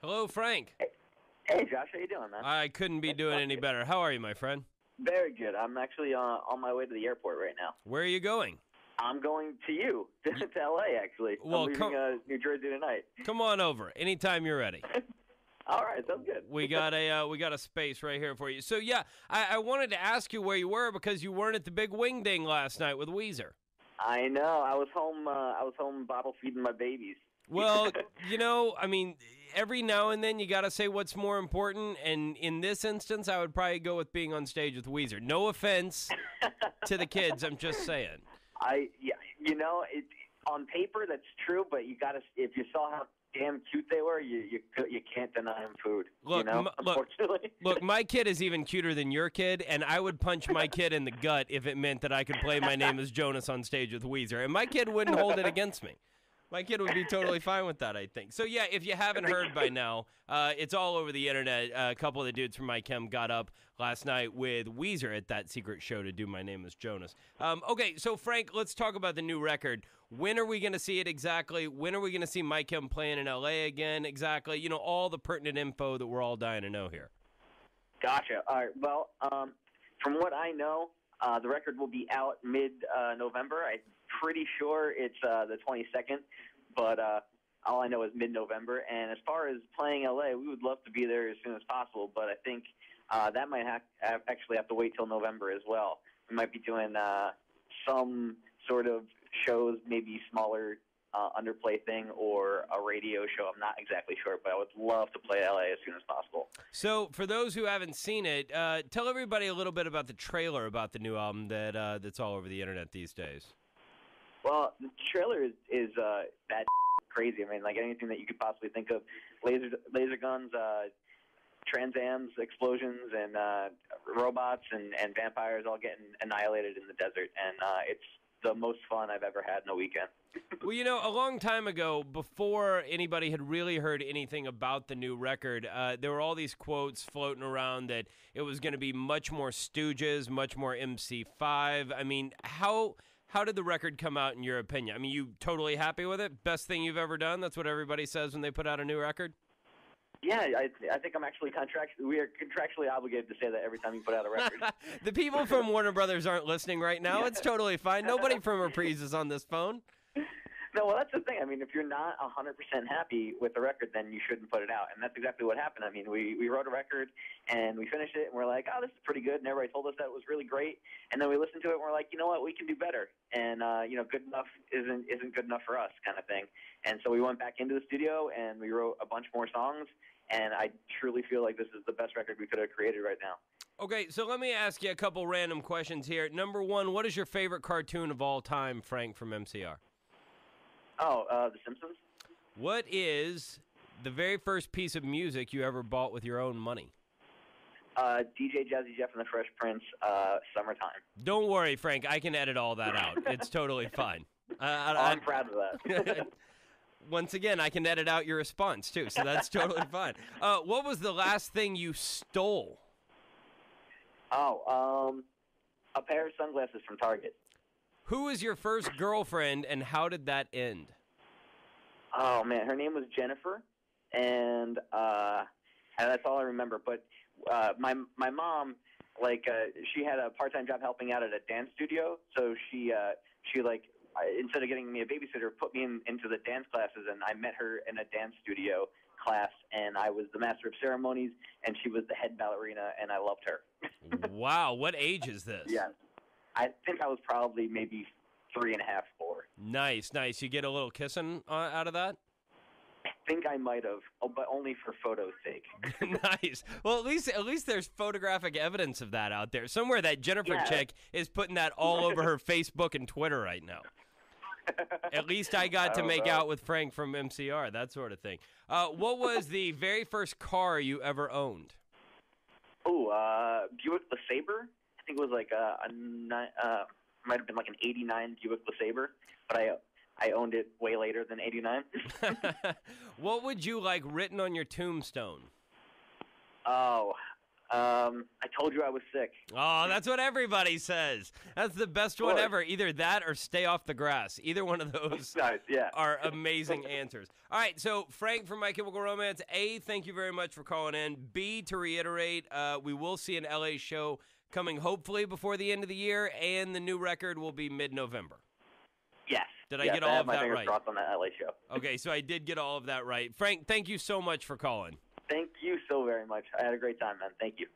Hello, Frank. Hey, Josh, how you doing, man? I couldn't be doing any better. How are you, my friend? Very good. I'm actually on my way to the airport right now. Where are you going? I'm going to to L.A., actually. Well, I'm leaving New Jersey tonight. Come on over. Anytime you're ready. All right, sounds good. We got a space right here for you. So, yeah, I wanted to ask you where you were because you weren't at the big wing ding last night with Weezer. I know. I was home bottle feeding my babies. Well, every now and then you got to say what's more important, and in this instance, I would probably go with being on stage with Weezer. No offense to the kids, I'm just saying. On paper that's true, but you got to. If you saw how damn cute they were, you can't deny them food. Look, unfortunately. Look, my kid is even cuter than your kid, and I would punch my kid in the gut if it meant that I could play My Name is Jonas on stage with Weezer, and my kid wouldn't hold it against me. My kid would be totally fine with that, I think. So, yeah, if you haven't heard by now, it's all over the internet. A couple of the dudes from My Chem got up last night with Weezer at that secret show to do My Name is Jonas. Okay, so, Frank, let's talk about the new record. When are we going to see it exactly? When are we going to see My Chem playing in L.A. again exactly? You know, all the pertinent info that we're all dying to know here. Gotcha. All right. Well, from what I know, the record will be out mid-November. I'm pretty sure it's the 22nd, but all I know is mid-November. And as far as playing L.A., we would love to be there as soon as possible, but I think that might actually have to wait till November as well. We might be doing some sort of shows, maybe smaller underplay thing or a radio show. I'm not exactly sure, but I would love to play LA as soon as possible. So for those who haven't seen it, tell everybody a little bit about the trailer about the new album that's all over the internet these days. Well, the trailer is that crazy. I mean, like anything that you could possibly think of. Laser guns, Trans Ams, explosions, and robots and vampires all getting annihilated in the desert. And it's the most fun I've ever had in a weekend. Well, you know, a long time ago, before anybody had really heard anything about the new record, there were all these quotes floating around that it was going to be much more Stooges, much more MC5. I mean, how did the record come out in your opinion? I mean, you totally happy with it? Best thing you've ever done? That's what everybody says when they put out a new record? Yeah, I think I'm actually we are contractually obligated to say that every time you put out a record. The people from Warner Brothers aren't listening right now. Yeah. It's totally fine. Nobody from Reprise is on this phone. No, well, that's the thing. I mean, if you're not 100% happy with the record, then you shouldn't put it out. And that's exactly what happened. I mean, we wrote a record, and we finished it, and we're like, oh, this is pretty good. And everybody told us that it was really great. And then we listened to it, and we're like, you know what, we can do better. And, good enough isn't good enough for us kind of thing. And so we went back into the studio, and we wrote a bunch more songs. And I truly feel like this is the best record we could have created right now. Okay, so let me ask you a couple random questions here. Number one, what is your favorite cartoon of all time, Frank, from MCR? Oh, The Simpsons. What is the very first piece of music you ever bought with your own money? DJ Jazzy Jeff and the Fresh Prince, Summertime. Don't worry, Frank. I can edit all that out. It's totally fine. I'm proud of that. Once again, I can edit out your response, too, so that's totally fine. What was the last thing you stole? Oh, a pair of sunglasses from Target. Who was your first girlfriend, and how did that end? Oh, man, her name was Jennifer, and that's all I remember. But my mom, she had a part-time job helping out at a dance studio, so she instead of getting me a babysitter, put me into the dance classes, and I met her in a dance studio class, and I was the master of ceremonies, and she was the head ballerina, and I loved her. Wow, what age is this? Yeah, I think I was probably maybe 3.5, 4. Nice. You get a little kissing out of that? I think I might have, but only for photo's sake. Nice. Well, at least there's photographic evidence of that out there. Somewhere that Jennifer chick is putting that all over her Facebook and Twitter right now. At least I got to make out with Frank from MCR, that sort of thing. What was the very first car you ever owned? Oh, Buick LeSabre. I think it was might have been like an 89 Buick LeSabre, but I owned it way later than 89. What would you like written on your tombstone? Oh, I told you I was sick. Oh, that's what everybody says. That's the best one ever. Either that or stay off the grass. Either one of those are amazing answers. All right, so Frank from My Chemical Romance, A, thank you very much for calling in. B, to reiterate, we will see an LA show coming hopefully before the end of the year, and the new record will be mid-November. Yes. Did I get all of that right? I have my fingers crossed on that LA show. Okay, so I did get all of that right. Frank, thank you so much for calling. Thank you so very much. I had a great time, man. Thank you.